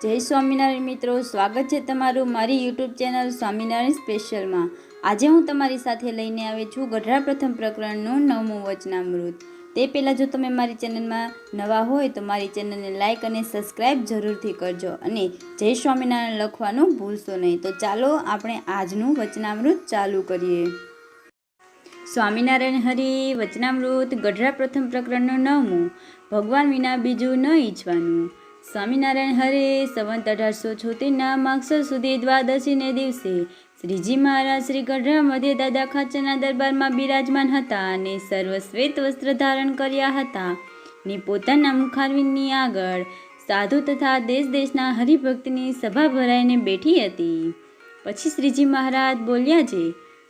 જય સ્વામિનારાયણ મિત્રો, સ્વાગત છે તમારું મારી યુટ્યુબ ચેનલ સ્વામિનારાયણ સ્પેશિયલમાં। આજે હું તમારી સાથે લઈને આવી છું ગઢડા પ્રથમ પ્રકરણનું 9મું વચનામૃત। તે પહેલાં જો તમે મારી ચેનલમાં નવા હોય તો મારી ચેનલને લાઇક અને સબસ્ક્રાઈબ જરૂરથી કરજો અને જય સ્વામિનારાયણ લખવાનું ભૂલશો નહીં। તો ચાલો આપણે આજનું વચનામૃત ચાલુ કરીએ। સ્વામિનારાયણ હરિ વચનામૃત ગઢડા પ્રથમ પ્રકરણનું 9મું, ભગવાન વિના બીજું ન ઈચ્છવાનું। સ્વામિનારાયણ હરે સંવંત 1876ના માગસર સુધી દ્વાદશીને દિવસે શ્રીજી મહારાજ શ્રી ગઢડા મધ્ય દાદા ખાચરના દરબારમાં બિરાજમાન હતા અને સર્વ શ્વેત વસ્ત્ર ધારણ કર્યા હતા ને પોતાના મુખારવિંદની આગળ સાધુ તથા દેશ દેશના હરિભક્તની સભા ભરાઈને બેઠી હતી। પછી શ્રીજી મહારાજ બોલ્યા છે,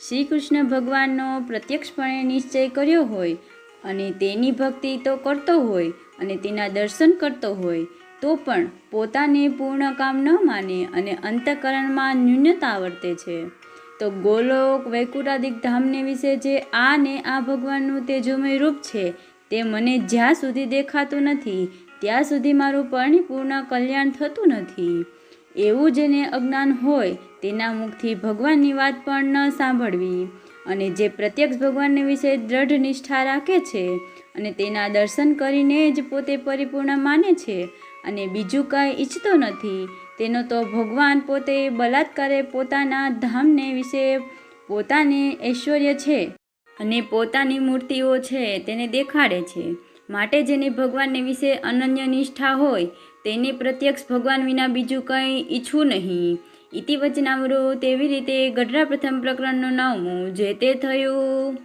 શ્રી કૃષ્ણ ભગવાનનો પ્રત્યક્ષપણે નિશ્ચય કર્યો હોય અને તેની ભક્તિ તો કરતો હોય અને તેના દર્શન કરતો હોય તો પણ પોતાને પૂર્ણ કામ ન માને અને અંતઃકરણમાં ન્યૂનતા વર્તે છે તો ગોલોક વૈકુંઠાદિક ધામને વિશે જે આ ને આ ભગવાનનું તેજોમય રૂપ છે તે મને જ્યાં સુધી દેખાતું નથી ત્યાં સુધી મારું પરિપૂર્ણ કલ્યાણ થતું નથી। એવું જેને અજ્ઞાન હોય તેના મુખથી ભગવાનની વાત પણ ન સાંભળવી અને જે પ્રત્યક્ષ ભગવાનને વિશે દ્રઢ નિષ્ઠા રાખે છે અને તેના દર્શન કરીને જ પોતે પરિપૂર્ણ માને છે અને બીજું કાંઈ ઈચ્છતો નથી તેનો તો ભગવાન પોતે બલાત્કારે પોતાના ધામને વિશે પોતાને ઐશ્વર્ય છે અને પોતાની મૂર્તિઓ છે તેને દેખાડે છે। માટે જેને ભગવાનને વિશે અનન્ય નિષ્ઠા હોય તેને પ્રત્યક્ષ ભગવાન વિના બીજું કંઈ ઈચ્છવું નહીં। ઇતિ વચનામૃત। તેવી રીતે ગઢડા પ્રથમ પ્રકરણનું 9મું જે તે થયું।